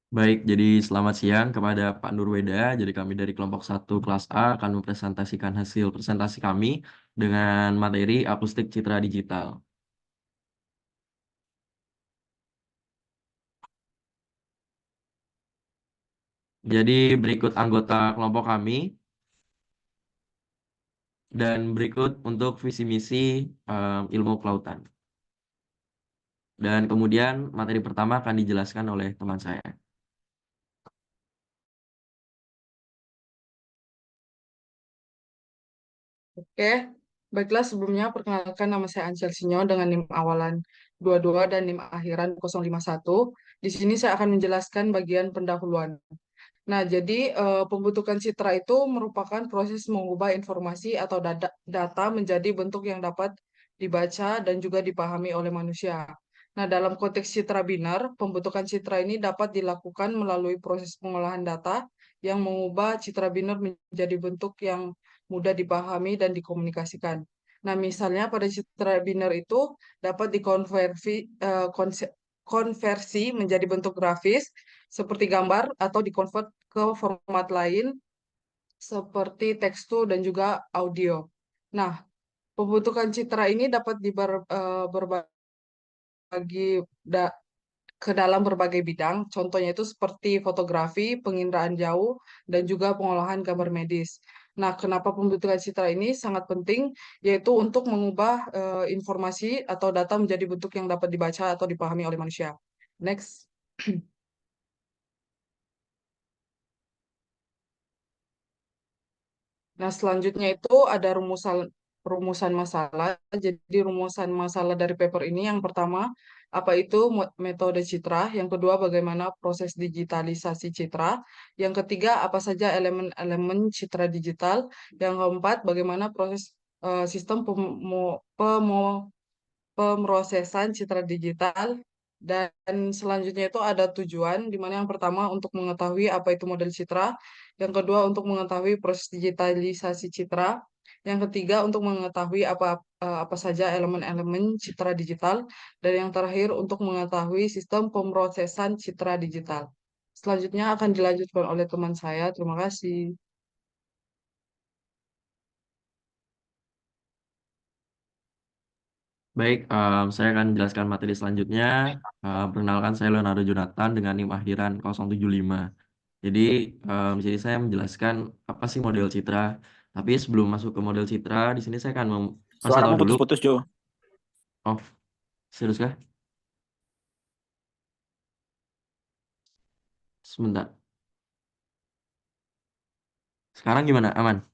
Baik, jadi selamat siang kepada Pak Nurweda. Jadi kami dari kelompok 1 kelas A akan mempresentasikan hasil presentasi kami dengan materi akustik citra digital. Jadi berikut anggota kelompok kami dan berikut untuk visi misi ilmu kelautan. Dan kemudian materi pertama akan dijelaskan oleh teman saya. Oke, baiklah sebelumnya perkenalkan nama saya Ansel Sinyo dengan NIM awalan 22 dan NIM akhiran 051. Di sini saya akan menjelaskan bagian pendahuluan. Nah, jadi pembentukan citra itu merupakan proses mengubah informasi atau data menjadi bentuk yang dapat dibaca dan juga dipahami oleh manusia. Nah, dalam konteks citra binar, pembentukan citra ini dapat dilakukan melalui proses pengolahan data yang mengubah citra binar menjadi bentuk yang mudah dipahami dan dikomunikasikan. Nah, misalnya pada citra binar itu dapat konversi menjadi bentuk grafis seperti gambar atau dikonvert ke format lain seperti tekstur dan juga audio. Nah, pembentukan citra ini dapat berbagi da- ke dalam berbagai bidang. Contohnya itu seperti fotografi, penginderaan jauh, dan juga pengolahan gambar medis. Nah, kenapa pembentukan citra ini sangat penting? Yaitu untuk mengubah informasi atau data menjadi bentuk yang dapat dibaca atau dipahami oleh manusia. Next. Nah, selanjutnya itu ada rumusan rumusan masalah. Jadi rumusan masalah dari paper ini yang pertama, apa itu metode citra, yang kedua bagaimana proses digitalisasi citra, yang ketiga apa saja elemen-elemen citra digital, yang keempat bagaimana proses sistem pemrosesan citra digital, dan selanjutnya itu ada tujuan, di mana yang pertama untuk mengetahui apa itu model citra, yang kedua untuk mengetahui proses digitalisasi citra, yang ketiga untuk mengetahui apa saja elemen-elemen citra digital, dan yang terakhir untuk mengetahui sistem pemrosesan citra digital. Selanjutnya akan dilanjutkan oleh teman saya. Terima kasih. Baik, saya akan menjelaskan materi selanjutnya. Perkenalkan saya Leonardo Jonathan dengan NIM akhiran 075. Jadi, di sini saya menjelaskan apa sih model citra. Tapi sebelum masuk ke model citra, di sini saya akan kasih tahu Suaramu dulu. putus-putus, Jo. Oh, serius kah? Sebentar. Sekarang gimana? Aman?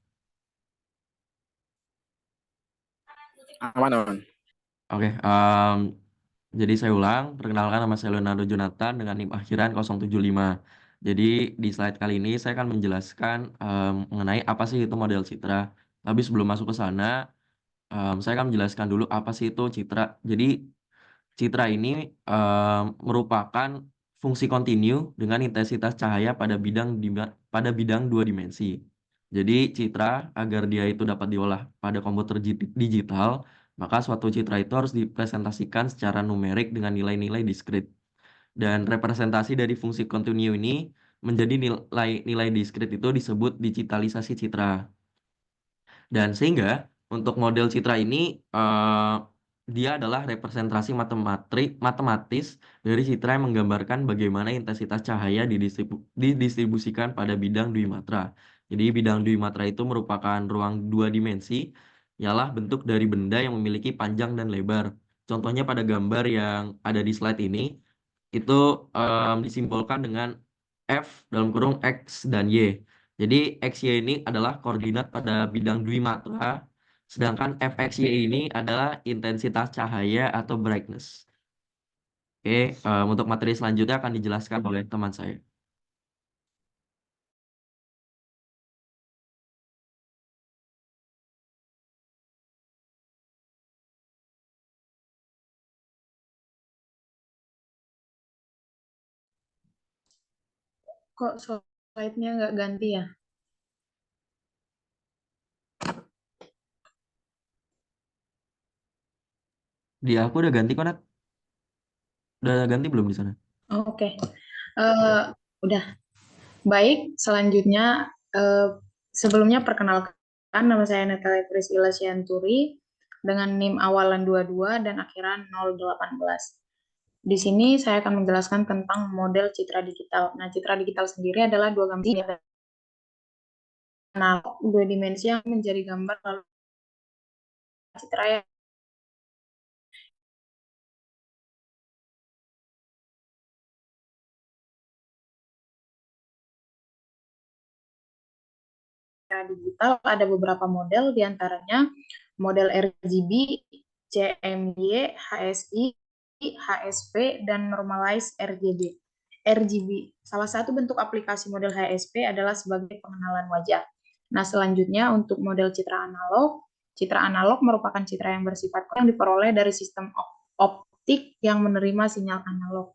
Aman, aman. Oke, jadi saya ulang. Perkenalkan nama saya Leonardo Jonathan dengan NIM akhiran 075. Jadi di slide kali ini saya akan menjelaskan mengenai apa sih itu model citra. Tapi sebelum masuk ke sana, saya akan menjelaskan dulu apa sih itu citra. Jadi citra ini merupakan fungsi kontinu dengan intensitas cahaya pada bidang dua dimensi. Jadi citra agar dia itu dapat diolah pada komputer digital, maka suatu citra itu harus dipresentasikan secara numerik dengan nilai-nilai diskrit. Dan representasi dari fungsi kontinu ini menjadi nilai diskrit itu disebut digitalisasi citra. Dan sehingga untuk model citra ini eh, dia adalah representasi matematis dari citra yang menggambarkan bagaimana intensitas cahaya didistribusikan pada bidang dwimatra. Jadi bidang dwimatra itu merupakan ruang dua dimensi, ialah bentuk dari benda yang memiliki panjang dan lebar. Contohnya pada gambar yang ada di slide ini, itu disimbolkan dengan F dalam kurung X dan Y. Jadi XY ini adalah koordinat pada bidang dwimatra, sedangkan FXY ini adalah intensitas cahaya atau brightness. Oke, untuk materi selanjutnya akan dijelaskan oleh teman saya. Kok slide-nya nggak ganti ya? Di aku udah ganti kok, Nat. Udah ganti belum di sana? Oh, oke. Eh, Udah. Baik, selanjutnya sebelumnya perkenalkan, nama saya Natalia Priscilla Sianturi dengan NIM awalan 22 dan akhiran 018. Di sini saya akan menjelaskan tentang model citra digital. Nah, citra digital sendiri adalah dua gambar analog, dua dimensi yang menjadi gambar lalu citra yang digital ada beberapa model, diantaranya model RGB, CMY, HSI, HSP, dan normalized RGB. RGB, salah satu bentuk aplikasi model HSP adalah sebagai pengenalan wajah. Nah, selanjutnya untuk model citra analog merupakan citra yang bersifat yang diperoleh dari sistem optik yang menerima sinyal analog.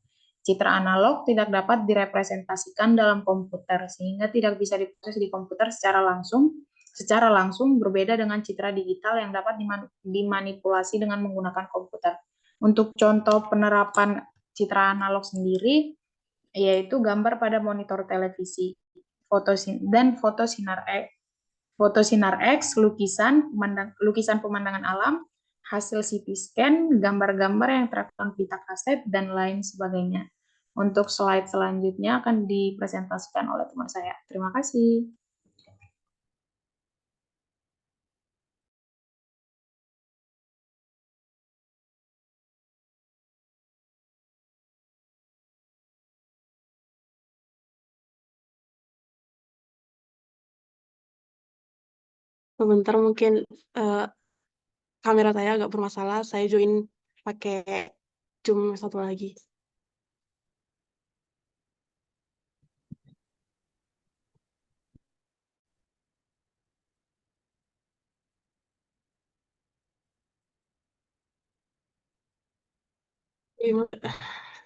Citra analog tidak dapat direpresentasikan dalam komputer, sehingga tidak bisa diproses di komputer secara langsung berbeda dengan citra digital yang dapat dimanipulasi dengan menggunakan komputer. Untuk contoh penerapan citra analog sendiri, yaitu gambar pada monitor televisi, dan fotosinar X, lukisan pemandangan alam, hasil CT scan, gambar-gambar yang terekam pita kaset, dan lain sebagainya. Untuk slide selanjutnya akan dipresentasikan oleh teman saya. Terima kasih. Sebentar mungkin kamera saya agak bermasalah. Saya join pakai Zoom satu lagi.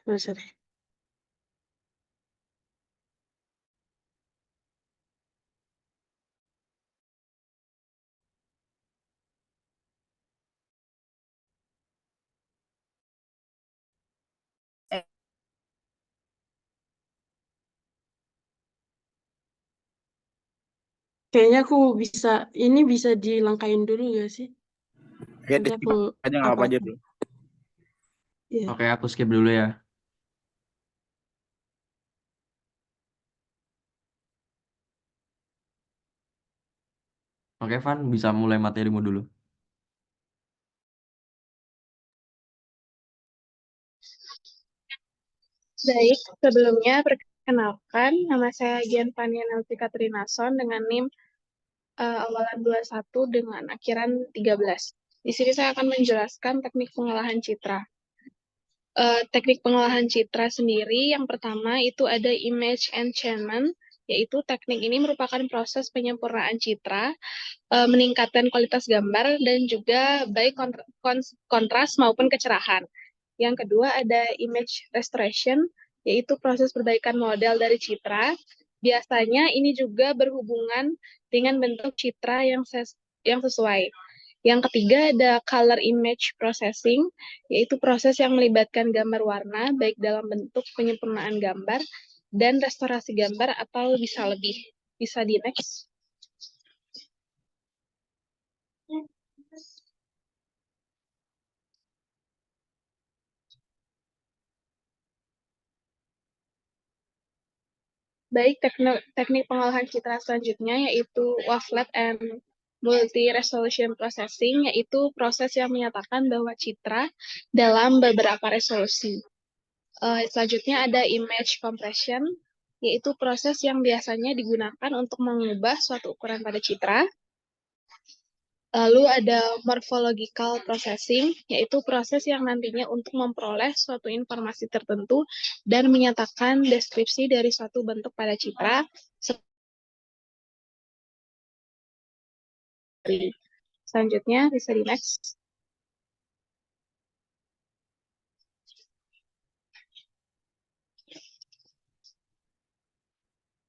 Bisa deh. Kayaknya aku ini bisa dilangkain dulu gak sih? Oke, Nanti aku aja nggak apa aja dulu. Iya. Oke, aku skip dulu ya. Oke, Van, bisa mulai materimu dulu. Baik, sebelumnya perkenalkan, nama saya Gian Fania Nelvika Trinason dengan NIM awalan 21 dengan akhiran 13. Di sini saya akan menjelaskan teknik pengolahan citra. Teknik pengolahan citra sendiri, yang pertama itu ada image enchantment, yaitu teknik ini merupakan proses penyempurnaan citra, meningkatkan kualitas gambar, dan juga baik kontras maupun kecerahan. Yang kedua ada image restoration, yaitu proses perbaikan model dari citra. Biasanya ini juga berhubungan dengan bentuk citra yang sesuai. Yang ketiga ada color image processing, yaitu proses yang melibatkan gambar warna, baik dalam bentuk penyempurnaan gambar dan restorasi gambar atau bisa lebih. Bisa di next. Baik, teknik pengolahan citra selanjutnya yaitu wavelet and multi-resolution processing, yaitu proses yang menyatakan bahwa citra dalam beberapa resolusi. Selanjutnya ada image compression, yaitu proses yang biasanya digunakan untuk mengubah suatu ukuran pada citra. Lalu ada morphological processing, yaitu proses yang nantinya untuk memperoleh suatu informasi tertentu dan menyatakan deskripsi dari suatu bentuk pada citra. Selanjutnya, bisa di next.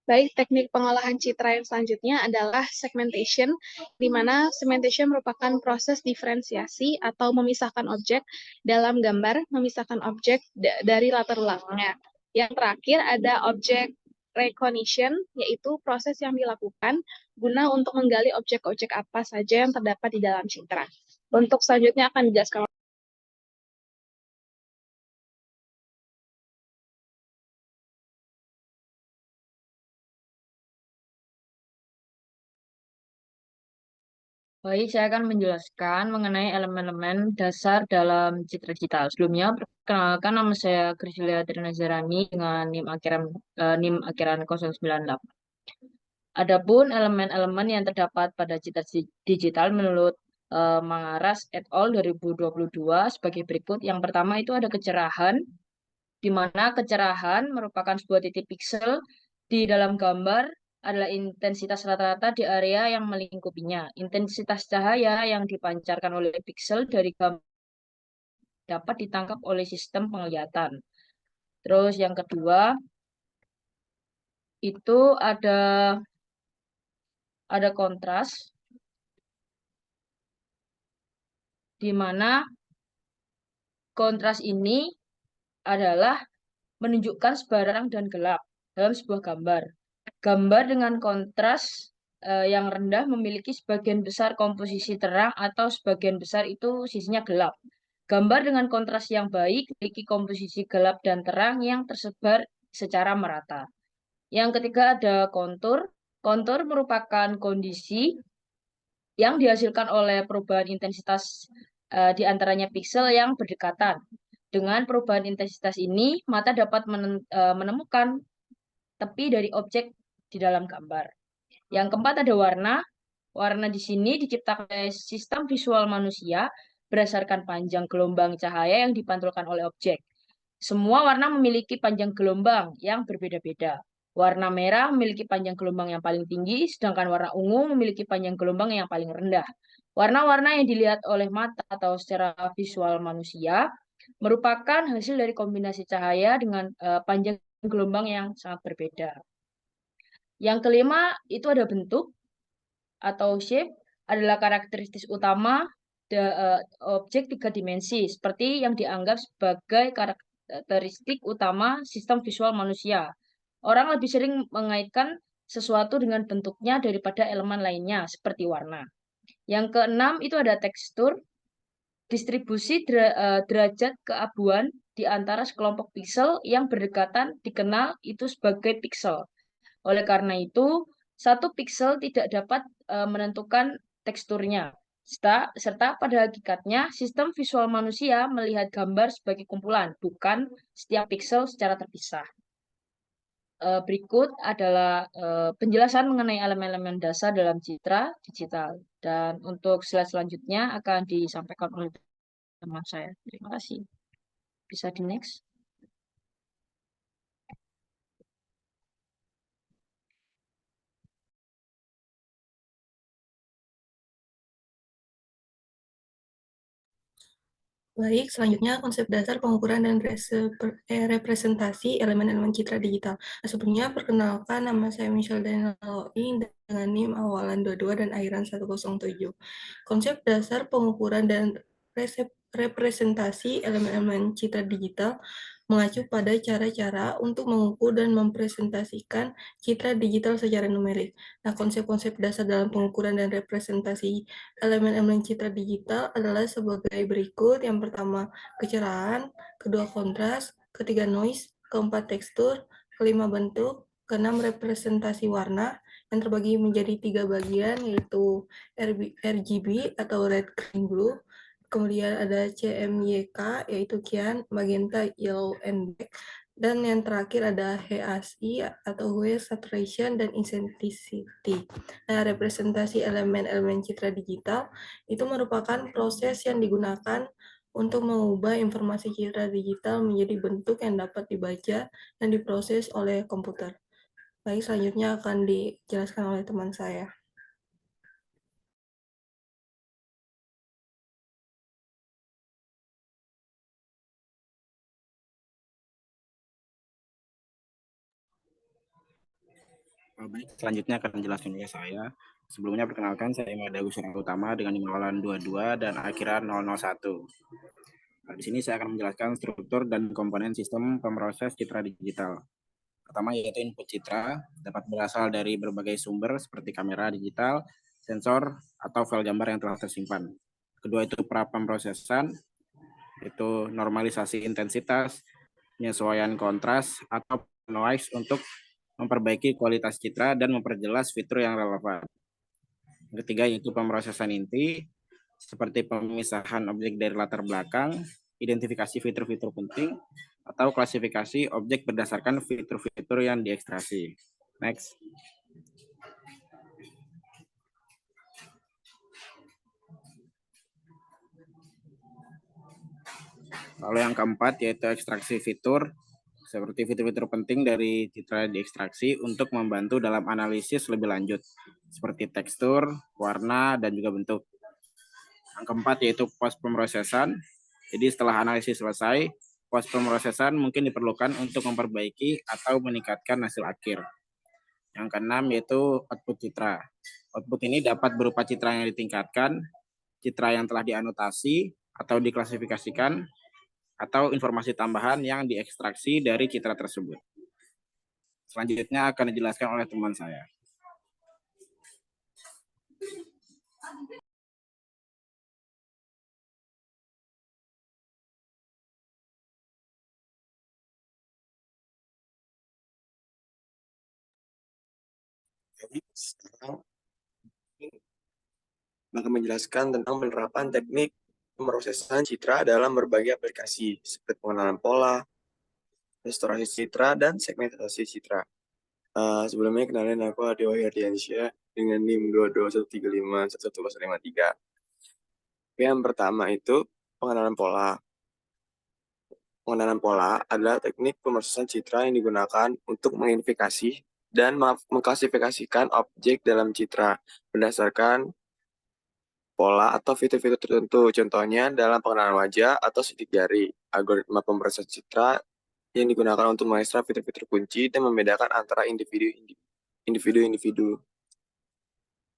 Baik, teknik pengolahan citra yang selanjutnya adalah segmentation, di mana segmentation merupakan proses diferensiasi atau memisahkan objek dalam gambar, memisahkan objek dari latar belakangnya. Yang terakhir ada object recognition, yaitu proses yang dilakukan guna untuk menggali objek-objek apa saja yang terdapat di dalam citra. Untuk selanjutnya akan dijelaskan. Baik, saya akan menjelaskan mengenai elemen-elemen dasar dalam citra digital. Sebelumnya, perkenalkan nama saya Griselia Trinazarani dengan NIM akhiran 098. Adapun elemen-elemen yang terdapat pada citra digital menurut Mangaras et al. 2022 sebagai berikut. Yang pertama itu ada kecerahan, di mana kecerahan merupakan sebuah titik piksel di dalam gambar adalah intensitas rata-rata di area yang melingkupinya. Intensitas cahaya yang dipancarkan oleh piksel dari gambar dapat ditangkap oleh sistem penglihatan. Terus yang kedua itu ada kontras, di mana kontras ini adalah menunjukkan sebarang dan gelap dalam sebuah gambar. Gambar dengan kontras yang rendah memiliki sebagian besar komposisi terang atau sebagian besar itu sisinya gelap. Gambar dengan kontras yang baik memiliki komposisi gelap dan terang yang tersebar secara merata. Yang ketiga ada kontur. Kontur merupakan kondisi yang dihasilkan oleh perubahan intensitas di antaranya piksel yang berdekatan. Dengan perubahan intensitas ini, mata dapat menemukan tepi dari objek di dalam gambar. Yang keempat ada warna. Warna di sini diciptakan oleh sistem visual manusia berdasarkan panjang gelombang cahaya yang dipantulkan oleh objek. Semua warna memiliki panjang gelombang yang berbeda-beda. Warna merah memiliki panjang gelombang yang paling tinggi, sedangkan warna ungu memiliki panjang gelombang yang paling rendah. Warna-warna yang dilihat oleh mata atau secara visual manusia merupakan hasil dari kombinasi cahaya dengan panjang gelombang yang sangat berbeda. Yang kelima itu ada bentuk atau shape, adalah karakteristik utama objek 3 dimensi seperti yang dianggap sebagai karakteristik utama sistem visual manusia. Orang lebih sering mengaitkan sesuatu dengan bentuknya daripada elemen lainnya seperti warna. Yang keenam itu ada tekstur. Distribusi derajat keabuan di antara sekelompok piksel yang berdekatan dikenal itu sebagai piksel. Oleh karena itu, satu piksel tidak dapat menentukan teksturnya. Serta pada hakikatnya, sistem visual manusia melihat gambar sebagai kumpulan, bukan setiap piksel secara terpisah. Berikut adalah penjelasan mengenai elemen-elemen dasar dalam citra digital. Dan untuk slide selanjutnya akan disampaikan oleh teman saya. Terima kasih. Bisa di next. Baik, selanjutnya konsep dasar pengukuran dan representasi elemen-elemen citra digital. Sebelumnya, perkenalkan nama saya Michelle Denaloi dengan NIM awalan 22 dan akhiran 107. Konsep dasar pengukuran dan representasi elemen-elemen citra digital mengacu pada cara-cara untuk mengukur dan mempresentasikan citra digital secara numerik. Nah, konsep-konsep dasar dalam pengukuran dan representasi elemen-elemen citra digital adalah sebagai berikut. Yang pertama, kecerahan, kedua kontras, ketiga noise, keempat tekstur, kelima bentuk, keenam representasi warna, yang terbagi menjadi 3 bagian, yaitu RGB atau red, green, blue, kemudian ada CMYK, yaitu cyan, magenta, yellow, and black, dan yang terakhir ada HSI atau hue, saturation, dan intensity. Nah, representasi elemen-elemen citra digital itu merupakan proses yang digunakan untuk mengubah informasi citra digital menjadi bentuk yang dapat dibaca dan diproses oleh komputer. Baik, selanjutnya akan dijelaskan oleh teman saya. Baik, selanjutnya akan dijelaskan oleh saya. Sebelumnya perkenalkan, saya Imad Agus Utama dengan NIM awalan 22 dan akhiran 001. Di sini saya akan menjelaskan struktur dan komponen sistem pemroses citra digital. Pertama yaitu input citra, dapat berasal dari berbagai sumber seperti kamera digital, sensor, atau file gambar yang telah tersimpan. Kedua itu pra-pemrosesan, itu normalisasi intensitas, penyesuaian kontras, atau noise untuk memperbaiki kualitas citra dan memperjelas fitur yang relevan. Ketiga yaitu pemrosesan inti, seperti pemisahan objek dari latar belakang, identifikasi fitur-fitur penting, atau klasifikasi objek berdasarkan fitur-fitur yang diekstraksi. Next. Lalu yang keempat yaitu ekstraksi fitur, seperti fitur-fitur penting dari citra diekstraksi untuk membantu dalam analisis lebih lanjut, seperti tekstur, warna, dan juga bentuk. Yang keempat yaitu post pemrosesan. Jadi setelah analisis selesai, post pemrosesan mungkin diperlukan untuk memperbaiki atau meningkatkan hasil akhir. Yang keenam yaitu output citra. Output ini dapat berupa citra yang ditingkatkan, citra yang telah dianotasi atau diklasifikasikan, atau informasi tambahan yang diekstraksi dari citra tersebut. Selanjutnya akan dijelaskan oleh teman saya. Jadi sekarang akan menjelaskan tentang penerapan teknik pemrosesan citra dalam berbagai aplikasi seperti pengenalan pola, restorasi citra, dan segmentasi citra. Sebelumnya kenalin aku Adi Wahyardiansyah dengan NIM 221351153. Yang pertama itu pengenalan pola. Pengenalan pola adalah teknik pemrosesan citra yang digunakan untuk mengidentifikasi dan mengklasifikasikan objek dalam citra berdasarkan pola atau fitur-fitur tertentu. Contohnya dalam pengenalan wajah atau sidik jari. Algoritma pemrosesan citra yang digunakan untuk mengekstra fitur-fitur kunci dan membedakan antara individu-individu.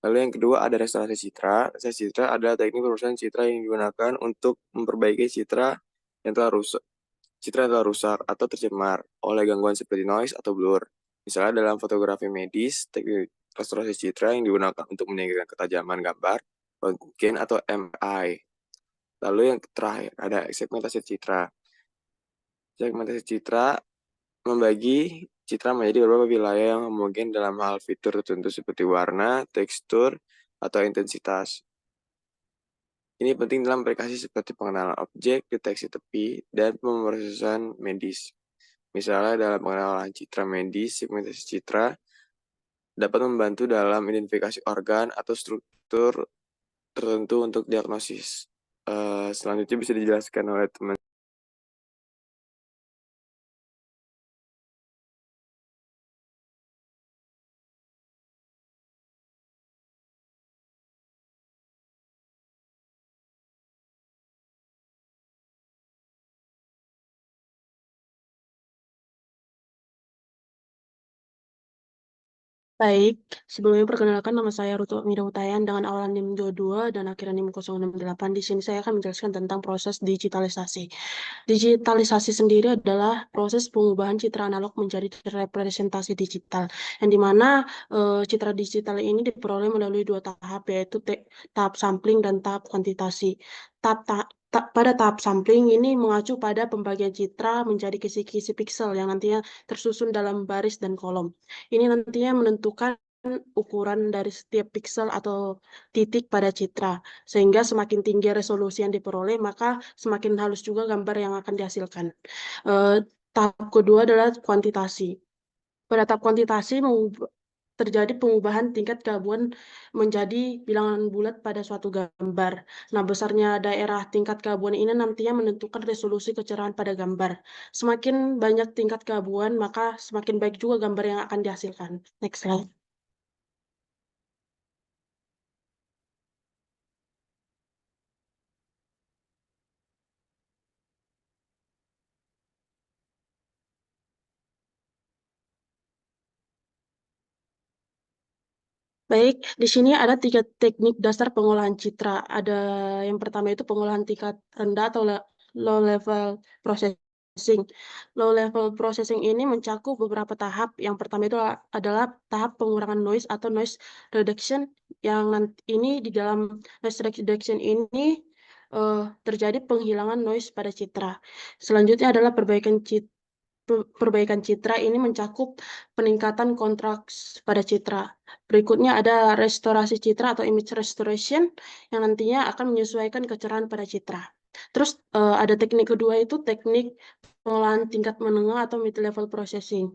Lalu yang kedua ada restorasi citra. Restorasi citra adalah teknik pemrosesan citra yang digunakan untuk memperbaiki citra yang telah rusak atau tercemar oleh gangguan seperti noise atau blur. Misalnya dalam fotografi medis, teknik restorasi citra yang digunakan untuk meningkatkan ketajaman gambar, röntgen atau MRI. Lalu yang terakhir ada segmentasi citra. Segmentasi citra membagi citra menjadi beberapa wilayah yang homogen dalam hal fitur tertentu seperti warna, tekstur, atau intensitas. Ini penting dalam aplikasi seperti pengenalan objek, deteksi tepi, dan pemrosesan medis. Misalnya dalam pengenalan citra medis, segmentasi citra dapat membantu dalam identifikasi organ atau struktur tertentu untuk diagnosis. Selanjutnya bisa dijelaskan oleh teman. Baik, sebelumnya perkenalkan nama saya Rutu Mira Utayan dengan awalan NIM 22 dan akhiran NIM 068. Di sini saya akan menjelaskan tentang proses digitalisasi. Digitalisasi sendiri adalah proses pengubahan citra analog menjadi representasi digital, yang dimana citra digital ini diperoleh melalui dua tahap, yaitu tahap sampling dan tahap kuantitasi. Pada tahap sampling ini mengacu pada pembagian citra menjadi kisi-kisi piksel yang nantinya tersusun dalam baris dan kolom. Ini nantinya menentukan ukuran dari setiap piksel atau titik pada citra, sehingga semakin tinggi resolusi yang diperoleh, maka semakin halus juga gambar yang akan dihasilkan. Tahap kedua adalah kuantitasi. Pada tahap kuantitasi terjadi pengubahan tingkat gabungan menjadi bilangan bulat pada suatu gambar. Nah, besarnya daerah tingkat gabungan ini nantinya menentukan resolusi kecerahan pada gambar. Semakin banyak tingkat gabungan, maka semakin baik juga gambar yang akan dihasilkan. Next slide. Baik, di sini ada 3 teknik dasar pengolahan citra. Ada yang pertama itu pengolahan tingkat rendah atau low level processing. processing. Low level processing ini mencakup beberapa tahap. Yang pertama itu adalah tahap pengurangan noise atau noise reduction, yang ini di dalam noise reduction ini terjadi penghilangan noise pada citra. Selanjutnya adalah perbaikan citra, ini mencakup peningkatan kontras pada citra. Berikutnya ada restorasi citra atau image restoration, yang nantinya akan menyesuaikan kecerahan pada citra. Terus ada teknik kedua itu teknik pengolahan tingkat menengah atau mid level processing.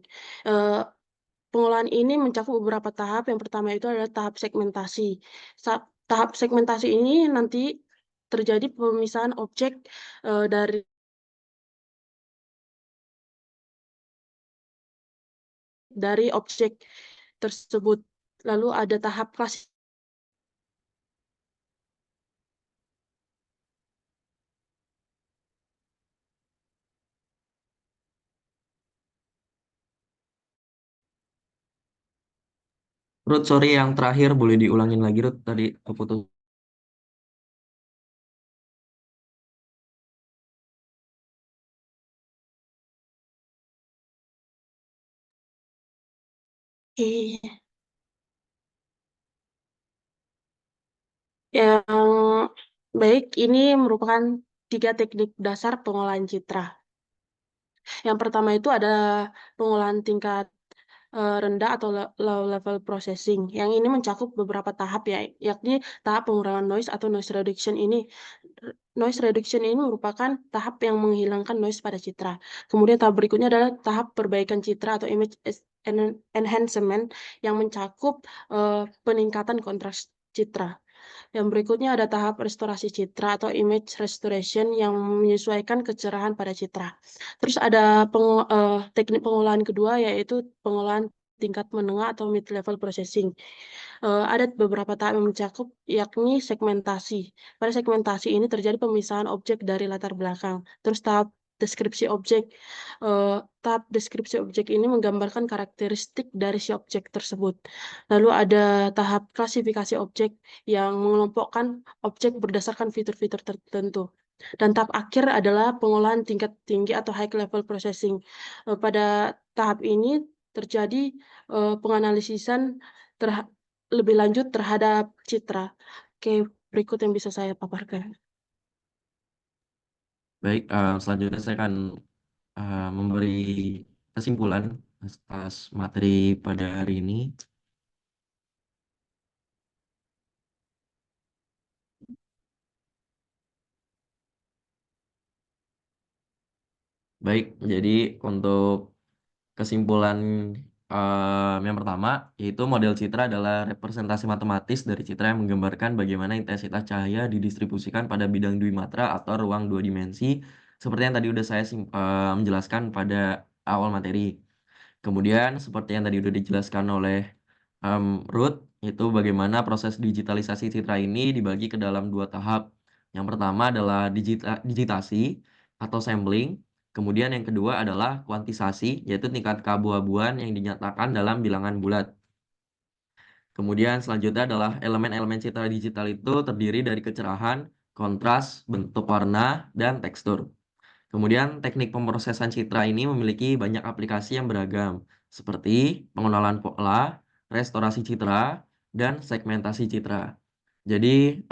Pengolahan ini mencakup beberapa tahap. Yang pertama itu adalah tahap segmentasi. Tahap segmentasi ini nanti terjadi pemisahan objek dari objek tersebut. Lalu ada tahap klasifikasi. Ruth, sorry yang terakhir boleh diulangin lagi, Ruth, tadi keputus. Yang baik, ini merupakan 3 teknik dasar pengolahan citra. Yang pertama itu ada pengolahan tingkat rendah atau low level processing. Yang ini mencakup beberapa tahap, yakni tahap pengurangan noise atau noise reduction ini. Noise reduction ini merupakan tahap yang menghilangkan noise pada citra. Kemudian tahap berikutnya adalah tahap perbaikan citra atau image enhancement, yang mencakup peningkatan kontras citra. Yang berikutnya ada tahap restorasi citra atau image restoration, yang menyesuaikan kecerahan pada citra. Terus ada teknik pengolahan kedua, yaitu pengolahan tingkat menengah atau mid level processing. Ada beberapa tahap yang mencakup, yakni segmentasi. Pada segmentasi ini terjadi pemisahan objek dari latar belakang. Terus tahap deskripsi objek. Tahap deskripsi objek ini menggambarkan karakteristik dari si objek tersebut. Lalu ada tahap klasifikasi objek, yang mengelompokkan objek berdasarkan fitur-fitur tertentu. Dan tahap akhir adalah pengolahan tingkat tinggi atau high level processing. Pada tahap ini terjadi penganalisisan lebih lanjut terhadap citra. Oke, berikut yang bisa saya paparkan. Baik, selanjutnya saya akan memberi kesimpulan atas materi pada hari ini. Baik, jadi untuk kesimpulan yang pertama, yaitu model citra adalah representasi matematis dari citra yang menggambarkan bagaimana intensitas cahaya didistribusikan pada bidang dwimatra atau ruang 2 dimensi, seperti yang tadi udah saya menjelaskan pada awal materi. Kemudian, seperti yang tadi udah dijelaskan oleh Ruth, itu bagaimana proses digitalisasi citra ini dibagi ke dalam 2 tahap. Yang pertama adalah digitasi atau sampling. Kemudian yang kedua adalah kuantisasi, yaitu tingkat keabu-abuan yang dinyatakan dalam bilangan bulat. Kemudian selanjutnya adalah elemen-elemen citra digital itu terdiri dari kecerahan, kontras, bentuk warna, dan tekstur. Kemudian teknik pemrosesan citra ini memiliki banyak aplikasi yang beragam, seperti pengenalan pola, restorasi citra, dan segmentasi citra. Jadi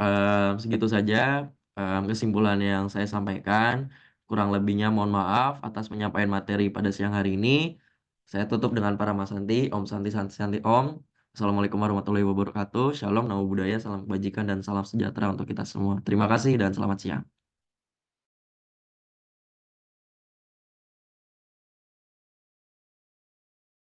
segitu saja kesimpulan yang saya sampaikan. Kurang lebihnya mohon maaf atas penyampaian materi pada siang hari ini. Saya tutup dengan para Masanti. Om Santi Santi Santi Om. Assalamualaikum warahmatullahi wabarakatuh. Shalom, namo buddhaya, salam kebajikan, dan salam sejahtera untuk kita semua. Terima kasih dan selamat siang.